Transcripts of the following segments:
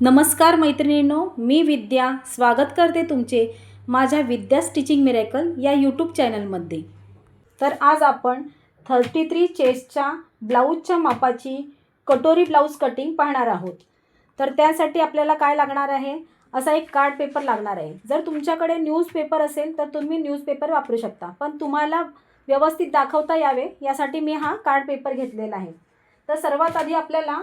नमस्कार मैत्रिणींनो, मी विद्या स्वागत करते तुमचे माझ्या विद्या स्टिचिंग मिरेकल या यूट्यूब चॅनलमध्ये। तर आज आपण 33 चेस्टच्या ब्लाऊजच्या मापाची कटोरी ब्लाऊज कटिंग पाहणार आहोत। तर त्यासाठी आपल्याला काय लागणार आहे, असा एक कार्ड पेपर लागणार आहे। जर तुमच्याकडे न्यूजपेपर असेल तर तुम्ही न्यूजपेपर वापरू शकता, पण तुम्हाला व्यवस्थित दाखवता यावे यासाठी मी हा कार्ड पेपर घेतलेला आहे। तर सर्वात आधी आपल्याला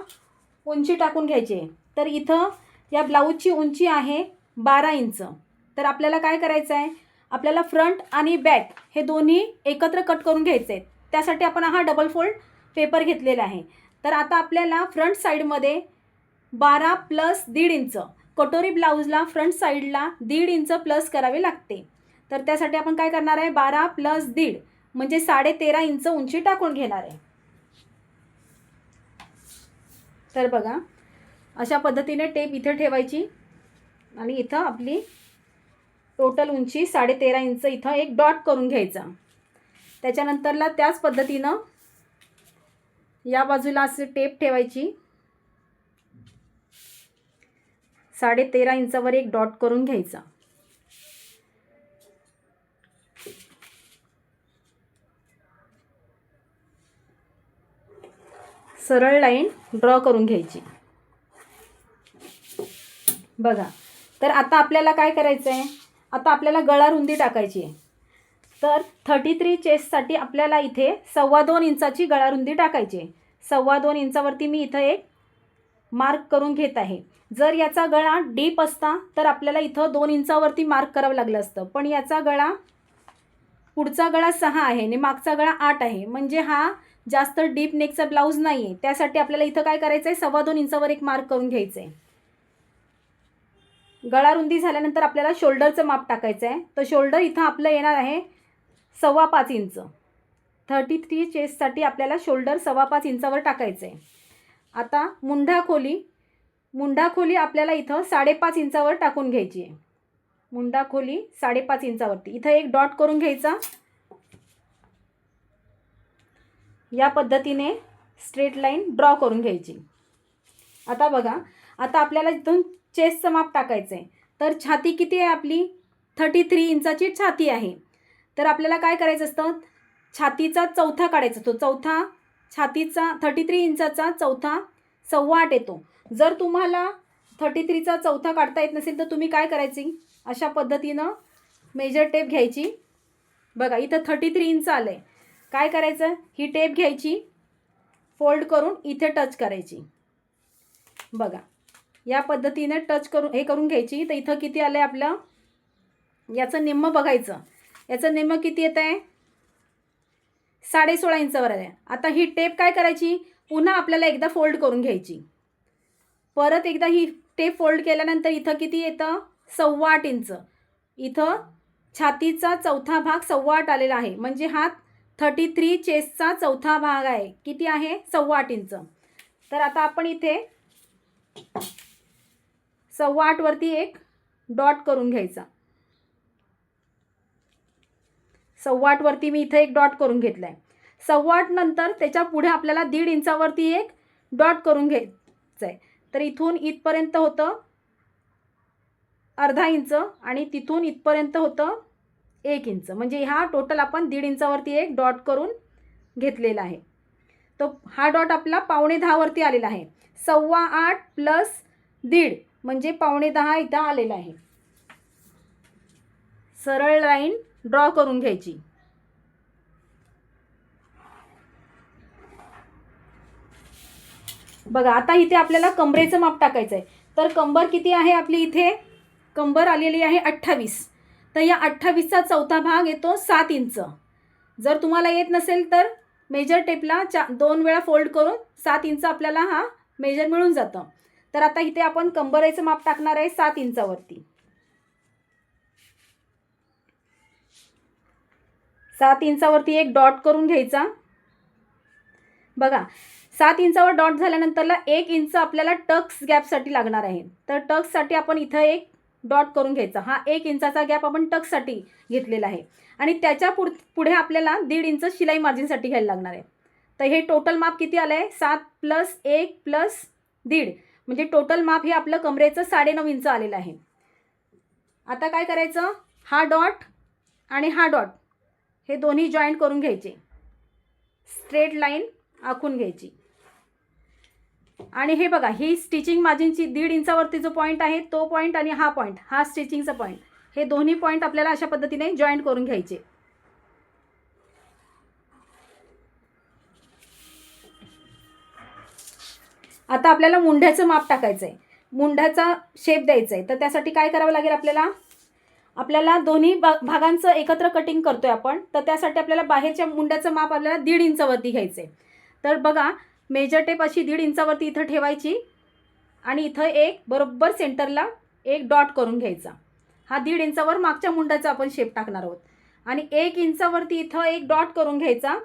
उंची टाकून घ्यायची आहे। तर इथं या ब्लाऊजची उंची आहे 12 इंच। तर आपल्याला काय करायचं आहे, आपल्याला फ्रंट आणि बॅक हे दोन्ही एकत्र कट करून घ्यायचे आहेत। त्यासाठी आपण हा डबल फोल्ड पेपर घेतलेला आहे। तर आता आपल्याला फ्रंट साईडमध्ये 12 प्लस 1.5 इंच, कटोरी ब्लाऊजला फ्रंट साईडला 1.5 इंच प्लस करावे लागते। तर त्यासाठी आपण काय करणार आहे, 12 प्लस 1.5 म्हणजे 13.5 इंच उंची टाकून घेणार आहे। तर बघा, अशा पद्धतीने टेप इथे ठेवायची आणि इथं आपली टोटल उंची 13.5 इंच इथं एक डॉट करून घ्यायचा। त्याच्यानंतरला त्याच पद्धतीनं या बाजूला असे टेप ठेवायची, 13.5 इंचावर एक डॉट करून घ्यायचा। सरळ लाईन ड्रॉ करून घ्यायची। बघा, तर आता आपल्याला काय करायचं आहे, आता आपल्याला गळा रुंदी टाकायची आहे। तर 33 चेस्टसाठी आपल्याला इथे 2.25 इंचाची गळा रुंदी टाकायची आहे। 2.25 इंचावरती मी इथं एक मार्क करून घेत आहे। जर याचा गळा डीप असता तर आपल्याला इथं 2 इंचावरती मार्क करावं लागलं असतं, पण याचा गळा पुढचा गळा 6 आहे आणि मागचा गळा 8 आहे, म्हणजे हा जास्त डीप नेकचा ब्लाऊज नाही आहे। त्यासाठी आपल्याला इथं काय करायचं आहे, 2.25 इंचावर एक मार्क करून घ्यायचं आहे। गळा रुंदी झाल्यानंतर आपल्याला शोल्डरचं माप टाकायचं आहे। तर शोल्डर इथं आपलं येणार आहे 5.25 इंच। 33 चेस्टसाठी आपल्याला शोल्डर 5.25 इंचावर टाकायचं आहे। आता मुंढा खोली आपल्याला इथं 5.5 इंचावर टाकून घ्यायची आहे। मुंढा खोली 5.5 इंचावरती इथं एक डॉट करून घ्यायचा। या पद्धतीने स्ट्रेट लाईन ड्रॉ करून घ्यायची। आता बघा, आता आपल्याला इथून चेस्टचं माप टाकायचं आहे। तर छाती किती आहे आपली, 33 इंचाची छाती आहे। तर आपल्याला काय करायचं असतं, छातीचा चौथा काढायचा। तो चौथा छातीचा 33 इंचाचा चौथा 8.25 येतो। जर तुम्हाला 33चा चौथा काढता येत नसेल तर तुम्ही काय करायची, अशा पद्धतीनं मेजर टेप घ्यायची। बघा, इथं 33 इंच आलं आहे। काय करायचं, ही टेप घ्यायची, फोल्ड करून इथे टच करायची। बघा, या पद्धतीने टच करून हे करून घ्यायची। तर इथं किती आलं आहे आपलं, याचं निम्म बघायचं। याचं निम्म किती येत आहे, 16.5 इंचावर आहे। आता ही टेप काय करायची, पुन्हा आपल्याला एकदा फोल्ड करून घ्यायची। परत एकदा ही टेप फोल्ड केल्यानंतर इथं किती येतं, 8.25 इंच। इथं छातीचा चौथा भाग 8.25 आलेला आहे, म्हणजे हा 33 चेस्टचा चौथा भाग आहे। किती आहे, 8.25 इंच। तर आता आपण इथे 8.25 वरती एक डॉट करून घ्यायचा। 8.25 वरती मी इथे एक डॉट करून घेतला आहे। 8.25 नंतर त्याच्या पुढे आपल्याला 1.5 इंचावरती एक डॉट करून घ्यायचं आहे। तर इथून इथपर्यंत होतं अर्धा इंच आणि तिथून इथपर्यंत होतं 1 इंच, म्हणजे हा टोटल आपण 1.5 इंचावरती एक डॉट करून घेतलेला आहे। तो हा डॉट आपला 9.25 वरती आलेला आहे। 8.25 प्लस 1.5 म्हणजे 9.25 इथं आलेला आहे। सरळ लाईन ड्रॉ करून घ्यायची। बघा, आता इथे आपल्याला कमरेचं माप टाकायचं आहे। तर कंबर किती आहे आपली, इथे कंबर आलेली आहे 28। तर या 28चा चौथा भाग येतो 7 इंच। जर तुम्हाला येत नसेल तर मेजर टेपला 2 वेळा फोल्ड करून 7 इंच आपल्याला हा मेजर मिळून जातं। तर आता इथे आपण कंबरेचं माप टाकणार आहे 7 इंचावरती। 7 इंचावरती एक डॉट करून घ्यायचा। बघा, 7 इंचावर डॉट झाल्यानंतरला 1 इंच आपल्याला टक्स गॅपसाठी लागणार आहे। तर टक्ससाठी आपण इथं एक डॉट करून घ्यायचा। हा 1 इंचाचा गॅप आपण टक्ससाठी घेतलेला आहे आणि त्याच्या पुढे आपल्याला 1.5 इंच शिलाई मार्जिनसाठी घ्यायला लागणार आहे। तर हे टोटल माप किती आलं आहे, 7 प्लस 1 प्लस 1.5 म्हणजे टोटल माप हे आपलं कमरेचं 9.5 इंच आलेलं आहे. आता काय करायचं, हा डॉट आणि हा डॉट हे दोन्ही जॉईंट करून घ्यायचे, स्ट्रेट लाईन आखून घ्यायची. आणि हे बघा, ही स्टिचिंग मार्जिनची 1.5 इंचावरती जो पॉईंट आहे तो पॉईंट आणि हा पॉईंट, हा स्टिचिंगचा पॉईंट, हे दोन्ही पॉईंट आपल्याला अशा पद्धतीने जॉईंट करून घ्यायचे. आता आपल्याला मुंढ्याचं माप टाकायचं आहे, मुंढ्याचा शेप द्यायचा आहे. तर त्यासाठी काय करावं लागेल, आपल्याला दोन्ही भागांचं एकत्र कटिंग करतोय आपण. तर त्यासाठी आपल्याला बाहेरच्या मुंड्याचं माप आपल्याला 1.5 इंचावरती घ्यायचं आहे. तर बघा, मेजर टेप अशी 1.5 इंचावरती इथं ठेवायची आणि इथं एक बरोबर सेंटरला एक डॉट करून घ्यायचा. हा 1.5 इंचावर मागच्या मुंड्याचा आपण शेप टाकणार आहोत. आणि 1 इंचावरती इथं एक डॉट करून घ्यायचा.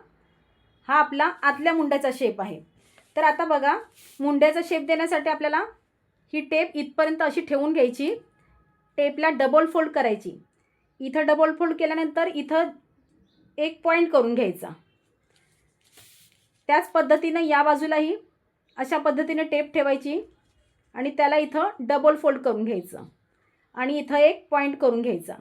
हा आपला आतल्या मुंड्याचा शेप आहे. तर आता बघा, मुंड्याचा शेप देण्यासाठी आपल्याला ही टेप इथपर्यंत अशी ठेवून घ्यायची. टेपला डबल फोल्ड करायची. इथं डबल फोल्ड केल्यानंतर इथं एक पॉईंट करून घ्यायचा. त्याच पद्धतीनं या बाजूलाही अशा पद्धतीने टेप ठेवायची आणि त्याला इथं डबल फोल्ड करून घ्यायचं आणि इथं एक पॉईंट करून घ्यायचा.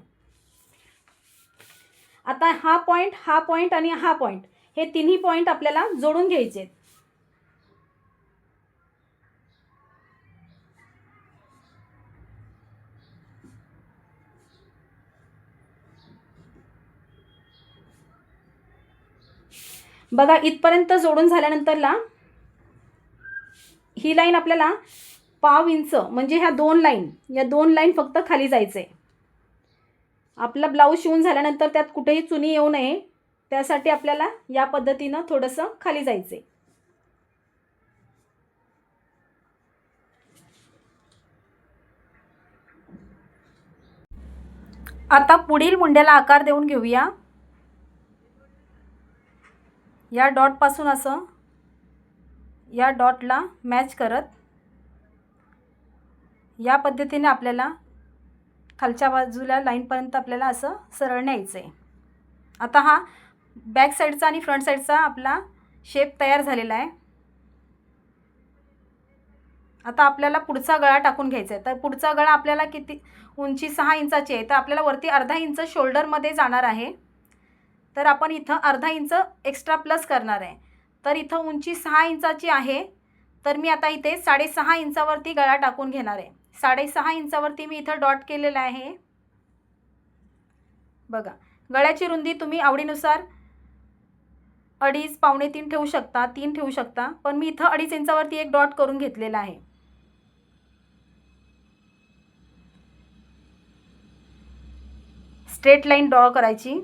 आता हा पॉईंट आणि हा पॉईंट हे तिन्ही पॉईंट आपल्याला जोडून घ्यायचे आहेत. बघा, इथपर्यंत जोडून झाल्यानंतरला ही लाईन आपल्याला 1/2 इंच, म्हणजे ह्या या दोन लाईन फक्त खाली जायचं आहे. आपला ब्लाऊज शिवून झाल्यानंतर त्यात कुठेही चुनी येऊ नये, त्यासाठी आपल्याला या पद्धतीनं थोडंसं खाली जायचं आहे. आता पुढील मुंड्याला आकार देऊन घेऊया. या डॉटपासून असं या डॉटला मॅच करत या पद्धतीने आपल्याला खालच्या बाजूला लाईनपर्यंत आपल्याला असं सरळ न्यायचं आहे. आता हा बॅक साईडचा आणि फ्रंट साईडचा आपला शेप तयार झालेला आहे. आता आपल्याला पुढचा गळा टाकून घ्यायचा आहे. तर पुढचा गळा आपल्याला किती, उंची 6 इंचाची आहे, तर आपल्याला वरती अर्धा इंच शोल्डरमध्ये जाणार आहे. तर आपण इथं अर्धा इंच एक्स्ट्रा प्लस करणार आहे. तर इथं उंची 6 इंचाची आहे, तर मी आता इथे 6.5 इंचावरती गळा टाकून घेणार आहे. 6.5 इंचावरती मी इथं डॉट केलेला आहे. बघा, गळ्याची रुंदी तुम्ही आवडीनुसार 2.5, 2.25 ठेवू शकता, 3 ठेवू शकता, पण मी इथं 2.5 इंचावरती एक डॉट करून घेतलेला आहे. स्ट्रेट लाईन ड्रॉ करायची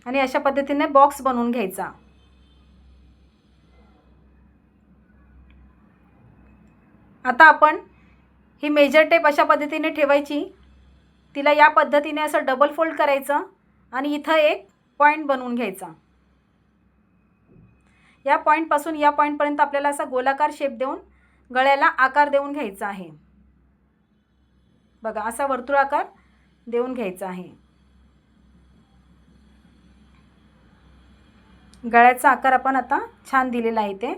आणि अशा पद्धतीने बॉक्स बनवून घ्यायचा. आता आपण ही मेजर टेप अशा पद्धतीने ठेवायची, तिला या पद्धतीने असं डबल फोल्ड करायचं आणि इथं एक पॉईंट बनवून घ्यायचा. या पॉईंटपासून या पॉईंटपर्यंत आपल्याला असा गोलाकार शेप देऊन गळ्याला आकार देऊन घ्यायचा आहे. बघा, असा वर्तुळाकार देऊन घ्यायचा आहे. गळ्याचा आकार आपण आता छान दिलेला आहे ते.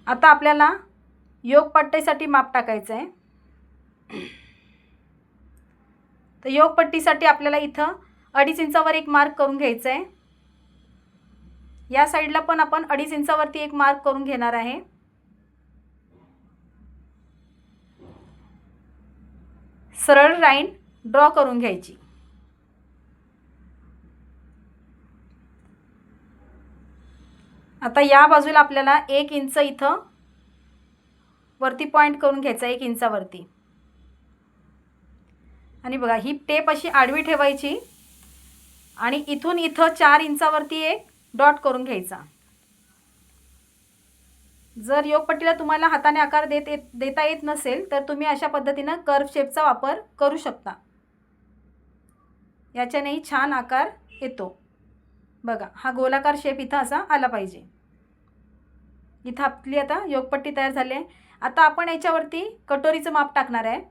आता आपल्याला योगपट्टीसाठी माप टाकायचं आहे. तर योगपट्टीसाठी आपल्याला इथं 2.5 इंचावर एक मार्क करून घ्यायचं आहे. या साईडला पण आपण 2.5 इंचावरती एक मार्क करून घेणार आहे. सरळ लाईन ड्रॉ करून घ्यायची. आता या बाजूला आपल्याला 1 इंच इथं वरती पॉईंट करून घ्यायचा 1 इंचावरती. आणि बघा, ही टेप अशी आडवी ठेवायची आणि इथून इथं 4 इंचावरती एक डॉट करून घ्यायचा. जर योगपट्टीला तुम्हाला हाताने आकार देता येत नसेल तर तुम्ही अशा पद्धतीनं कर्व शेपचा वापर करू शकता. याच्यानेही छान आकार येतो. बघा, हा गोलाकार शेप इथं असा आला पाहिजे. इथं आपली आता योगपट्टी तयार झाली आहे. आता आपण याच्यावरती कटोरीचं माप टाकणार आहे.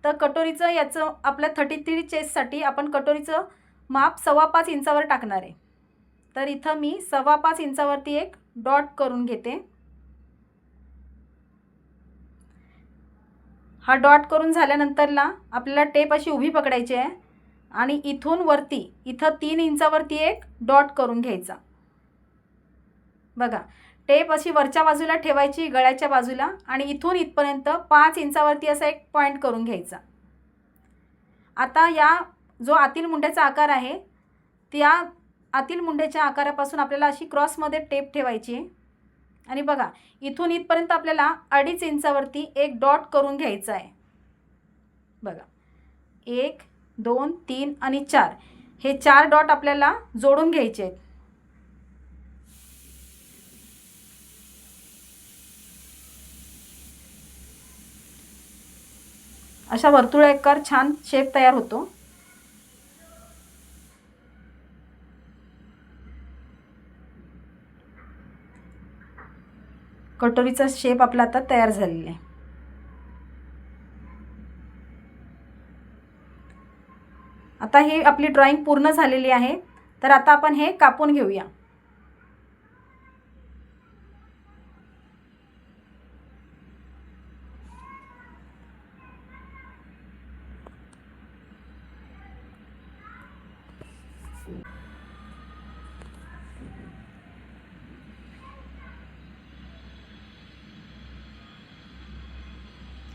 तर कटोरीचं याचं आपल्या 33 चेस्टसाठी आपण कटोरीचं माप 5.25 इंचावर टाकणार आहे. तर इथं मी 5.25 इंचावरती एक डॉट करून घेते. हा डॉट करून झाल्यानंतरला आपल्याला टेप अशी उभी पकडायची आहे आणि इथून वरती इथं 3 इंचावरती एक डॉट करून घ्यायचा. बघा, टेप अशी वरच्या बाजूला ठेवायची गळ्याच्या बाजूला आणि इथून इथपर्यंत 5 इंचावरती असा एक पॉईंट करून घ्यायचा. आता या जो आतील मुंड्याचा आकार आहे त्या आतील मुंड्याच्या आकारापासून आपल्याला अशी क्रॉसमध्ये टेप ठेवायची आहे आणि बघा इथून इथपर्यंत आपल्याला 2.5 इंचावरती एक डॉट करून घ्यायचा आहे. बघा 1 2 3 आणि 4 हे 4 डॉट आपल्याला जोडून घ्यायचे आहेत. अशा वर्तुळाकार छान शेप तयार होतो. कटोरीचा शेप आपला आता तयार झालेला आहे. आता ही आपली ड्रॉइंग पूर्ण झालेली आहे. तर आता आपण हे कापून घेऊया.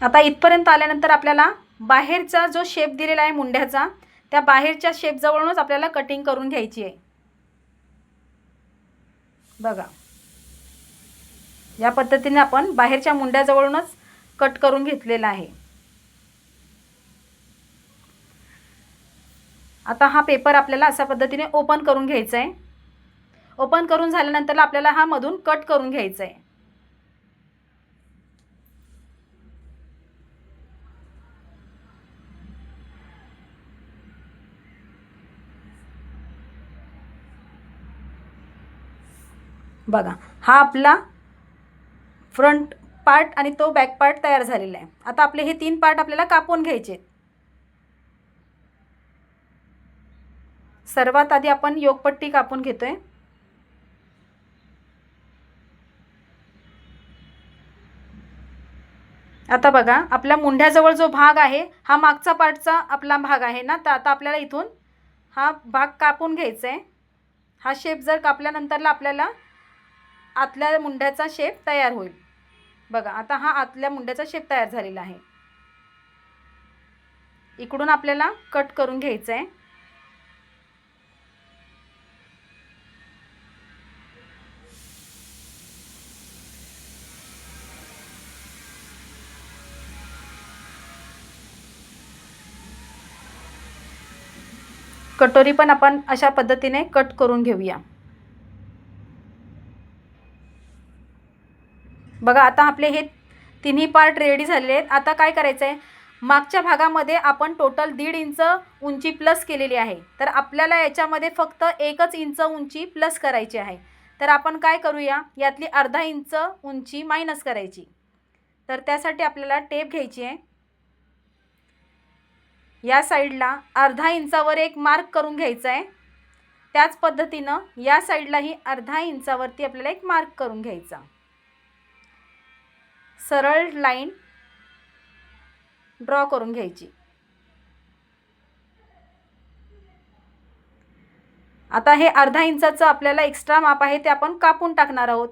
आता इथपर्यंत आल्यानंतर आपल्याला बाहेरचा जो शेप दिलेला आहे मुंड्याचा त्या बाहेरच्या शेप जवळूनच आपल्याला कटिंग करून घ्यायची आहे. बघा या पद्धतीने आपण बाहेरच्या मुंड्याजवळूनच कट करून घेतलेला आहे. आता हा पेपर आपल्याला अशा पद्धतीने ओपन करून घ्यायचा आहे. ओपन करून झाल्यानंतर आपल्याला हा मधून कट करून घ्यायचा आहे. बघा हा आपला फ्रंट पार्ट आणि तो बॅक पार्ट तयार झालेला आहे. आता आपले हे 3 पार्ट आपल्याला कापून घ्यायचे. सर्वात आधी आपण योगपट्टी कापून घेतोय. आता बघा आपल्या मुंड्याजवळ जो भाग आहे हा मागचा पार्टचा आपला भाग आहे ना. तर आता आपल्याला इथून हा भाग कापून घ्यायचा आहे. हा शेप जर कापल्यानंतरला आपल्याला आतल्या मुंड्याचा शेप तयार होईल. बघा आता हा आतल्या मुंड्याचा शेप तयार झालेला आहे. इकडून आपल्याला कट करून घ्यायचं आहे. कटोरी पण आपण अशा पद्धतीने कट करून घेऊया. बघा आता आपले हे तिन्ही पार्ट रेडी झालेले आहेत. आता काय करायचं आहे, मागच्या भागामध्ये आपण टोटल 1.5 इंच उंची प्लस केलेली आहे. तर आपल्याला याच्यामध्ये फक्त 1 इंच उंची प्लस करायची आहे. तर आपण काय करूया, यातली अर्धा इंच उंची मायनस करायची. तर त्यासाठी आपल्याला टेप घ्यायची आहे. या साईडला अर्धा इंचावर एक मार्क करून घ्यायचा आहे. त्याच पद्धतीनं या साईडलाही अर्धा इंचावरती आपल्याला एक मार्क करून घ्यायचा. सरळ लाईन ड्रॉ करून घ्यायची. आता हे अर्धा इंचाचं आपल्याला एक्स्ट्रा माप आहे ते आपण कापून टाकणार आहोत.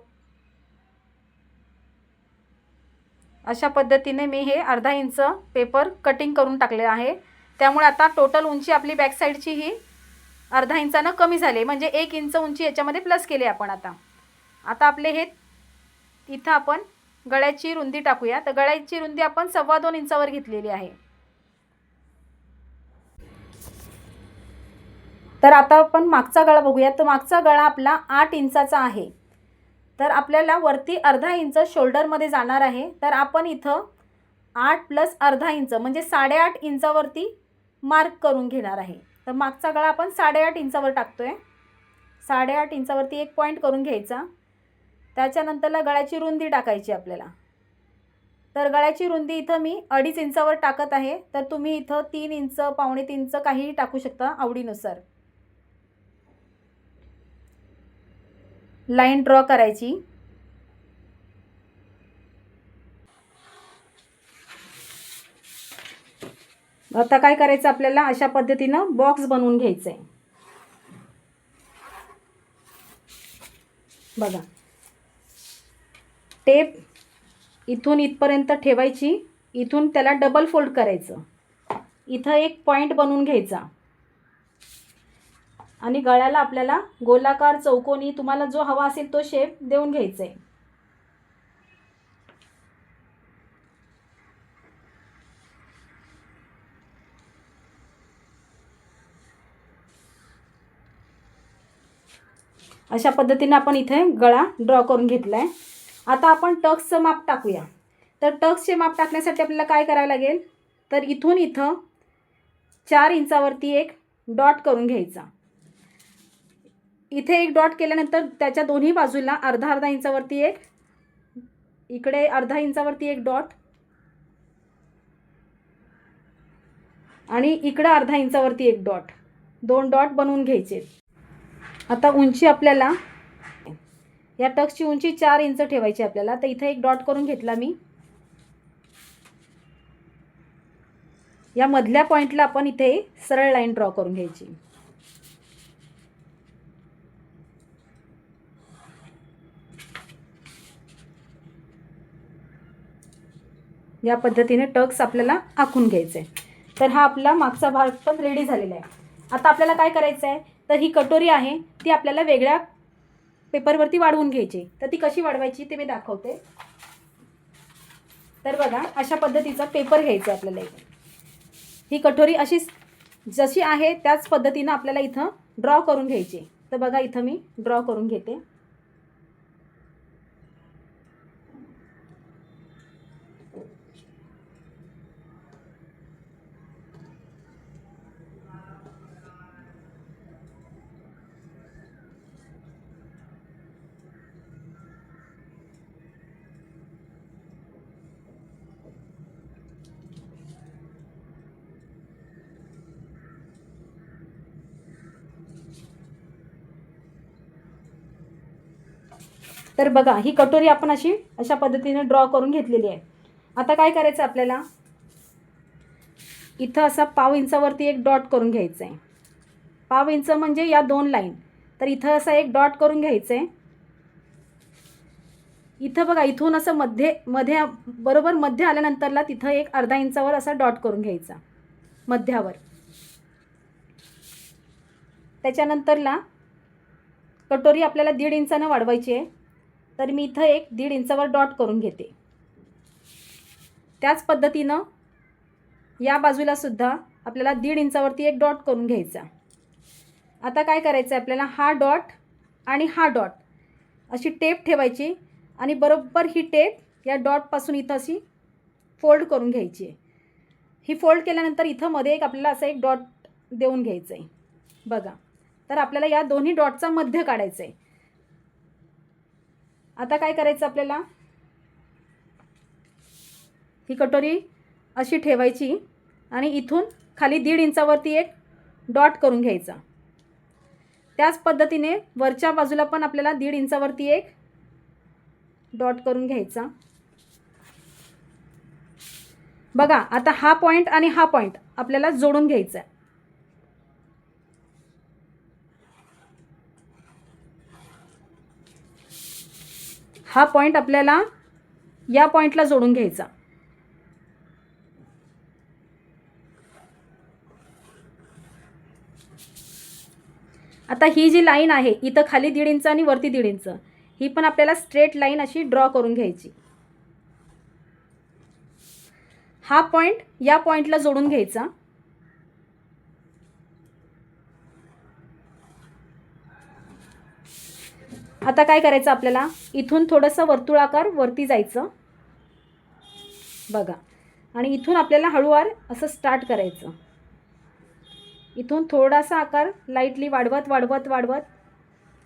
अशा पद्धतीने मी हे अर्धा इंच पेपर कटिंग करून टाकले आहे. त्यामुळे आता टोटल उंची आपली बॅक साईडची ही अर्धा इंचानं कमी झाली, म्हणजे 1 इंच उंची याच्यामध्ये प्लस केली आपण. आता आपले हे इथं आपण गळ्याची रुंदी टाकूया. तर गळ्याची रुंदी आपण 2.25 इंचावर घेतलेली आहे. तर आता आपण मागचा गळा बघूया. तर मागचा गळा आपला 8 इंचाचा आहे. तर आपल्याला वरती अर्धा इंच शोल्डरमध्ये जाणार आहे. तर आपण इथं 8 + अर्धा इंच म्हणजे 8.5 इंचावरती मार्क करून घेणार आहे. तर मागचा गळा आपण 8.5 इंचावर टाकतोय. 8.5 इंचावरती एक पॉईंट करून घ्यायचा. त्याच्यानंतरला गळ्याची रुंदी टाकायची आपल्याला. तर गळ्याची रुंदी इथं मी 2.5 इंचावर टाकत आहे. तर तुम्ही इथं 3 इंच, 2.25 इंच काहीही टाकू शकता आवडीनुसार. लाईन ड्रॉ करायची. आता काय करायचं आपल्याला, अशा पद्धतीनं बॉक्स बनवून घ्यायचं आहे. बघा, टेप इथून इथपर्यंत ठेवायची, इथून त्याला डबल फोल्ड करायचं, इथं एक पॉईंट बनवून घ्यायचा आणि गळ्याला आपल्याला गोलाकार, चौकोनी, तुम्हाला जो हवा असेल तो शेप देऊन घ्यायचा आहे. अशा पद्धतीने आपण इथे गळा ड्रॉ करून घेतला आहे. आता आपण टक्सचं माप टाकूया. तर टक्सचे माप टाकण्यासाठी आपल्याला काय करावं लागेल, तर इथून इथं 4 इंचावरती एक डॉट करून घ्यायचा. इथे एक डॉट केल्यानंतर त्याच्या दोन्ही बाजूला अर्धा अर्धा इंचावरती एक, इकडे अर्धा इंचावरती एक डॉट आणि इकडे अर्धा इंचावरती एक डॉट, 2 डॉट बनवून घ्यायचे. आता उंची आपल्याला, या टक्सची उंची 4 इंच ठेवायची आपल्याला. तर इथे एक डॉट करून घेतला मी. या मधल्या पॉईंटला आपण इथे सरळ लाईन ड्रॉ करून घ्यायची. या पद्धतीने टक्स आपल्याला आखून घ्यायचं आहे. तर हा आपला मागचा भाग पण रेडी झालेला आहे. आता आपल्याला काय करायचं आहे, तर ही कटोरी आहे ती आपल्याला वेगळ्या पेपरवरती वाढवून घ्यायची. तर ती कशी वाढवायची ते मी दाखवते. तर बघा, अशा पद्धतीचा पेपर घ्यायचा आपल्याला. इथे ही कटोरी अशी जशी आहे त्याच पद्धतीनं आपल्याला इथं ड्रॉ करून घ्यायची. तर बघा, इथं मी ड्रॉ करून घेते. तर बघा, ही कटोरी आपण अशा पद्धतीने ड्रॉ करून घेतलेली आहे. आता काय करायचं आपल्याला, इथं असा पाव इंचावरती एक डॉट करून घ्यायचं आहे. पाव इंच म्हणजे या 2 लाईन. तर इथं असा एक डॉट करून घ्यायचं आहे. इथं बघा, इथून असं मध्ये बरोबर मध्ये आल्यानंतरला तिथं एक अर्धा इंचावर असा डॉट करून घ्यायचा मध्यावर. त्याच्यानंतरला कटोरी आपल्याला 1.5 इंचानं वाढवायची आहे. तर मी इथं एक 1.5 इंचावर डॉट करून घेते. त्याच पद्धतीनं या बाजूला सुद्धा आपल्याला 1.5 इंचावरती एक डॉट करून घ्यायचा. आता काय करायचं आहे आपल्याला, हा डॉट आणि हा डॉट अशी टेप ठेवायची आणि बरोबर ही टेप या डॉटपासून इथं अशी फोल्ड करून घ्यायची आहे. ही फोल्ड केल्यानंतर इथं मध्ये एक आपल्याला असं एक डॉट देऊन घ्यायचं आहे. बघा, तर आपल्याला या दोन्ही डॉटचा मध्य काढायचं आहे. आता काय करायचं आपल्याला, ही कटोरी अशी ठेवायची आणि इथून खाली 1.5 इंचावरती एक डॉट करून घ्यायचा. त्याच पद्धतीने वरच्या बाजूला पण आपल्याला 1.5 इंचावरती एक डॉट करून घ्यायचा. बघा, आता हा पॉईंट आणि हा पॉईंट आपल्याला जोडून घ्यायचा आहे. हा पॉईंट आपल्याला या पॉईंटला जोडून घ्यायचा. आता ही जी लाईन आहे इथं खाली 1.5 इंच आणि वरती 1.5 इंच, ही पण आपल्याला स्ट्रेट लाईन अशी ड्रॉ करून घ्यायची. हा पॉईंट या पॉईंटला जोडून घ्यायचा. आता काय करायचं आपल्याला, इथून थोडंसं वर्तुळाकार वरती जायचं. बघा, आणि इथून आपल्याला हळूवार असं स्टार्ट करायचं. इथून थोडासा आकार लाईटली वाढवत वाढवत वाढवत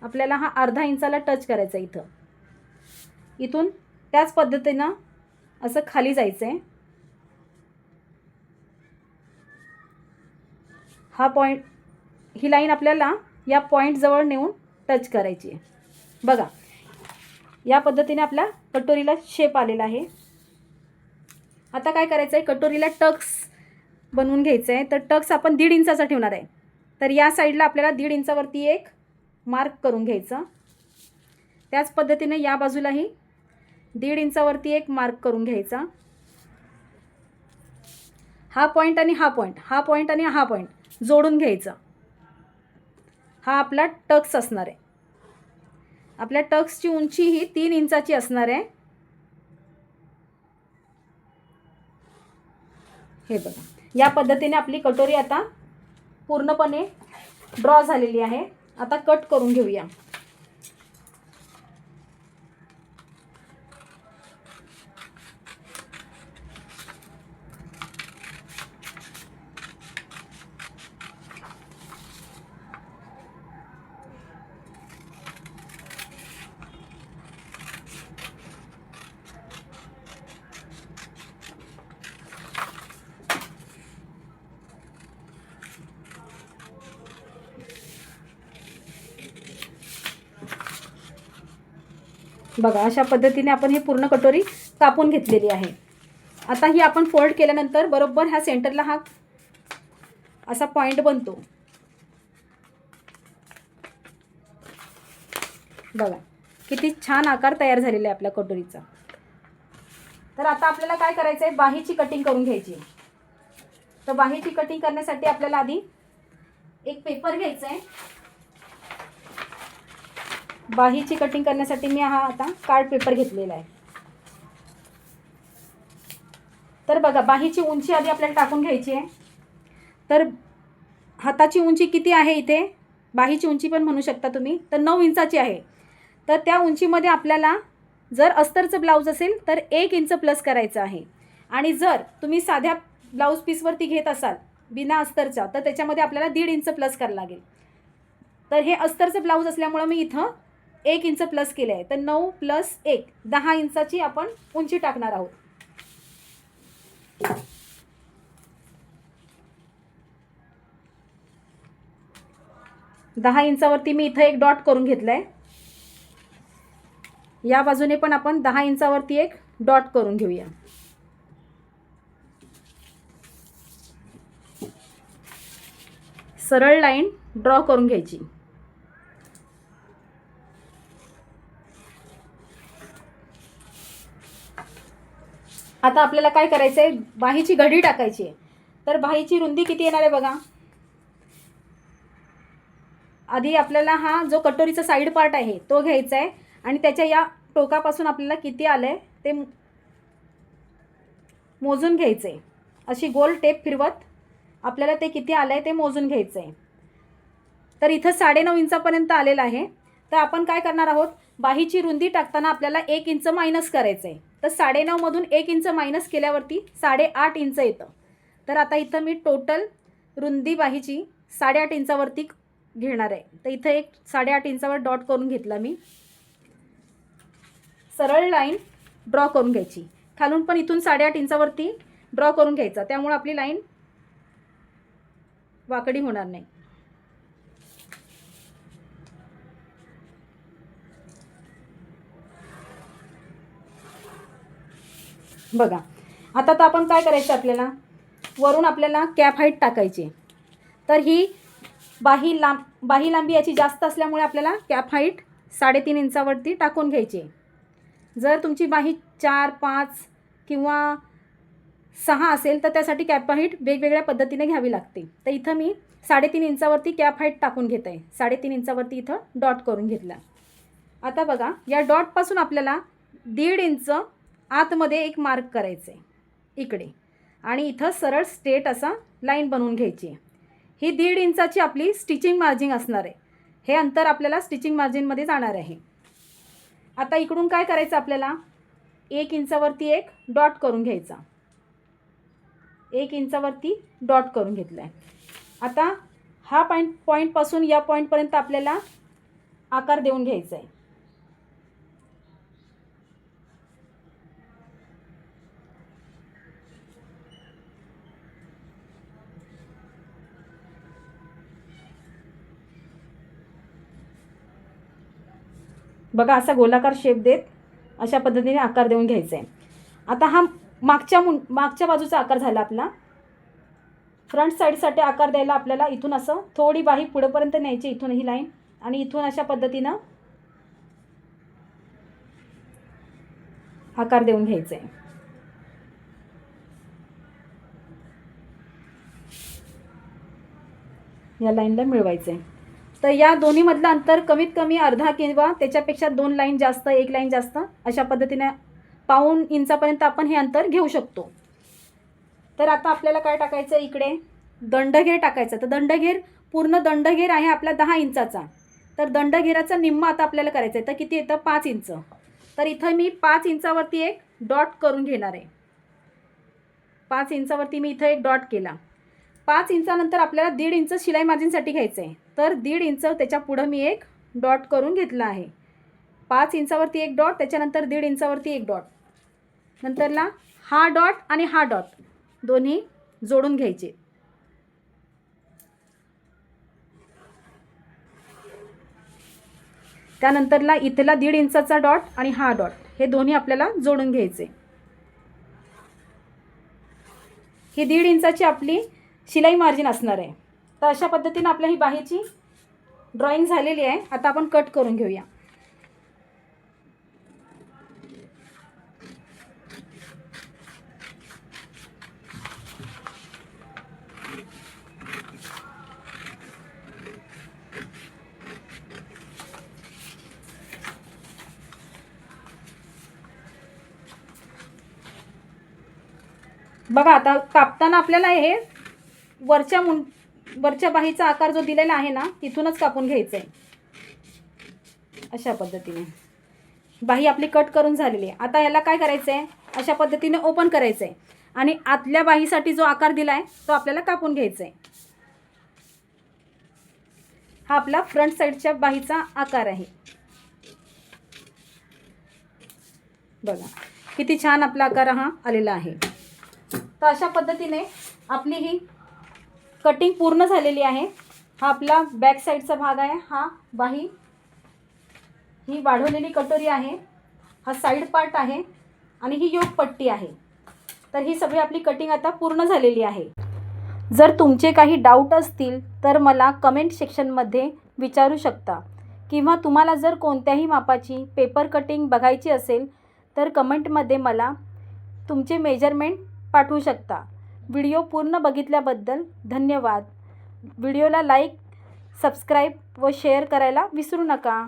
आपल्याला हा अर्धा इंचाला टच करायचा. इथून त्याच पद्धतीनं असं खाली जायचं आहे. हा पॉईंट, ही लाईन आपल्याला या पॉईंट जवळ नेऊन टच करायची आहे. बघा या पद्धतीने आपल्या कटोरीला शेप आलेला आहे. आता काय करायचं आहे, कटोरीला टक्स बनवून घ्यायचं आहे. तर टक्स आपण 1.5 इंचाचा ठेवणार आहे. तर या साईडला आपल्याला 1.5 इंचावरती एक मार्क करून घ्यायचं. त्याच पद्धतीने या बाजूलाही 1.5 इंचावरती एक मार्क करून घ्यायचा. हा पॉईंट आणि हा पॉईंट, हा पॉईंट आणि हा पॉईंट जोडून घ्यायचा. हा आपला टक्स असणार आहे. आपल्या टक्सची उंची ही 3 इंचाची असणार आहे. हे बघा या पद्धतीने आपली कटोरी आता पूर्णपणे ड्रॉ झालेली आहे. आता कट करून घेऊया. बघा अशा पद्धतीने आपण ही पूर्ण कटोरी कापून घेतलेली आहे. आता ही आपण फोल्ड केल्यानंतर बरोबर ह्या सेंटरला हा असा पॉईंट बनतो. बघा किती छान आकार तयार झालेला आहे आपल्या कटोरीचा. तर आता आपल्याला काय करायचं आहे, बाहीची कटिंग करून घ्यायची. तर बाहीची कटिंग करण्यासाठी आपल्याला आधी एक पेपर घ्यायचा आहे. बाहीची कटिंग करण्यासाठी मी हा आता कार्ड पेपर घेतलेला आहे. तर बघा बाहीची उंची आधी आपल्याला टाकून घ्यायची आहे. तर हाताची उंची किती आहे, इथे बाहीची उंची पण म्हणू शकता तुम्ही, तर 9 इंचाची आहे. तर त्या उंचीमध्ये आपल्याला जर अस्तरचं ब्लाऊज असेल तर 1 इंच प्लस करायचं आहे. आणि जर तुम्ही साध्या ब्लाऊज पीसवरती घेत असाल बिना अस्तरचा, तर त्याच्यामध्ये आपल्याला 1.5 इंच प्लस करायला लागेल. तर हे अस्तरचं ब्लाऊज असल्यामुळं मी इथं 1 इंच प्लस केलं आहे. तर 9 + 1 10 इंचाची आपण उंची टाकणार आहोत. 10 इंचावरती मी इथं एक डॉट करून घेतला आहे. या बाजूने पण आपण 10 इंचावरती एक डॉट करून घेऊया. सरळ लाईन ड्रॉ करून घ्यायची. आता आपल्याला काय करायचं आहे, बाहीची घडी टाकायची आहे. तर बाहीची रुंदी किती येणार आहे बघा. आधी आपल्याला हा जो कटोरीचा साईड पार्ट आहे तो घ्यायचा आहे आणि त्याच्या या टोकापासून आपल्याला किती आलं आहे ते मोजून घ्यायचं आहे. अशी गोल टेप फिरवत आपल्याला ते किती आलं आहे ते मोजून घ्यायचं आहे. तर इथं 9.5 इंचापर्यंत आलेलं आहे. तर आपण काय करणार आहोत, बाहीची रुंदी टाकताना आपल्याला 1 इंच मायनस करायचं आहे. तर 9.5 मधून 1 इंच मायनस केल्यावरती 8.5 इंच येतं. तर आता इथं मी टोटल रुंदी बाहीची 8.5 इंचावरती घेणार आहे. तर इथं एक 8.5 इंचावर डॉट करून घेतला मी. सरळ लाईन ड्रॉ करून घ्यायची. खालून पण इथून 8.5 इंचावरती ड्रॉ करून घ्यायचा. त्यामुळे आपली लाईन वाकडी होणार नाही. बघा आता तर आपण काय करायचं, आपल्याला वरून आपल्याला कॅप हाईट टाकायची. तर ही बाही लांबी याची जास्त असल्यामुळे आपल्याला कॅप हाईट 3.5 इंचावरती टाकून घ्यायची. जर तुमची बाही 4, 5 किंवा 6 असेल तर त्यासाठी कॅप हाईट वेगवेगळ्या पद्धतीने घ्यावी लागते. तर इथं मी 3.5 इंचावरती कॅप हाईट टाकून घेत आहे. 3.5 इंचावरती इथं डॉट करून घेतला. आता बघा या डॉटपासून आपल्याला 1.5 इंच आतमध्ये एक मार्क करायचं आहे इकडे आणि इथं सरळ स्ट्रेट असा लाईन बनवून घ्यायची. ही 1.5 इंचाची आपली स्टिचिंग मार्जिन असणार आहे. हे अंतर आपल्याला स्टिचिंग मार्जिनमध्ये जाणार आहे. आता इकडून काय करायचं, आपल्याला 1 इंचावरती एक डॉट करून घ्यायचा. 1 इंचावरती डॉट करून घेतला आहे. आता हा पॉईंटपासून या पॉईंटपर्यंत आपल्याला आकार देऊन घ्यायचा आहे. बघा असा गोलाकार शेप देत अशा पद्धतीने आकार देऊन घ्यायचा आहे. आता हा मागच्या बाजूचा आकार झाला आपला. फ्रंट साईडसाठी आकार द्यायला आपल्याला इथून असं थोडी बाही पुढेपर्यंत न्यायची, इथून ही लाईन, आणि इथून अशा पद्धतीनं आकार देऊन घ्यायचा आहे. या लाईनला मिळवायचं आहे. तर या दोन्हीमधलं अंतर कमीत कमी अर्धा किंवा त्याच्यापेक्षा 2 लाईन जास्त, 1 लाईन जास्त, अशा पद्धतीने पाऊण इंचापर्यंत आपण हे अंतर घेऊ शकतो. तर आता आपल्याला काय टाकायचं, इकडे दंडघेर टाकायचा. तर दंडघेर, पूर्ण दंडघेर आहे आपला 10 इंचाचा. तर दंडघेराचा निम्मा आता आपल्याला करायचं आहे. तर किती येतं, 5 इंच. तर इथं मी 5 इंचावरती एक डॉट करून घेणार आहे. 5 इंचावरती मी इथं एक डॉट केला. 5 इंचानंतर आपल्याला 1.5 इंच शिलाई मार्जिनसाठी घ्यायचं आहे. तर 1.5 इंच त्याच्या पुढं मी एक डॉट करून घेतला आहे. 5 इंचावरती एक डॉट, त्याच्यानंतर 1.5 इंचावरती एक डॉट, नंतरला हा डॉट आणि हा डॉट दोन्ही जोडून घ्यायचे. त्यानंतरला इथला 1.5 इंचाचा डॉट आणि हा डॉट हे दोन्ही आपल्याला जोडून घ्यायचे. ही 1.5 इंचाची आपली शिलाई मार्जिन असणार आहे. तर अशा पद्धतीने आपल्या ही बाहीची ड्रॉइंग झालेली आहे. आता आपण कट करून घेऊया. बघा आता कापताना आपल्याला हे वरच्या बाहीचा आकार जो दिलेला आहे ना, तिथूनच कापून घ्यायचं आहे. अशा पद्धतीने बाही आपली कट करून झालेली आहे. आता याला काय करायचं आहे, अशा पद्धतीने ओपन करायचं आहे आणि आतल्या बाहीसाठी जो आकार दिला आहे तो आपल्याला कापून घ्यायचा आहे. हा आपला फ्रंट साईडच्या बाहीचा आकार आहे. बघा किती छान आपला आकार हा आलेला आहे. तर अशा पद्धतीने आपली ही कटिंग पूर्ण झालेली आहे. हा आपला बॅक साईडचा भाग आहे. हा बाही, ही वाढवलेली कटोरी आहे, हा साईड पार्ट आहे आणि ही योक पट्टी आहे. तर ही सगळी आपली कटिंग आता पूर्ण झालेली आहे. जर तुमचे काही डाऊट असतील तर मला कमेंट सेक्शनमध्ये विचारू शकता, किंवा तुम्हाला जर कोणत्याही मापाची पेपर कटिंग बघायची असेल तर कमेंटमध्ये मला तुमचे मेजरमेंट पाठवू शकता. व्हिडिओ पूर्ण बघितल्याबद्दल धन्यवाद. व्हिडिओला लाईक, सबस्क्राईब व शेअर करायला विसरू नका.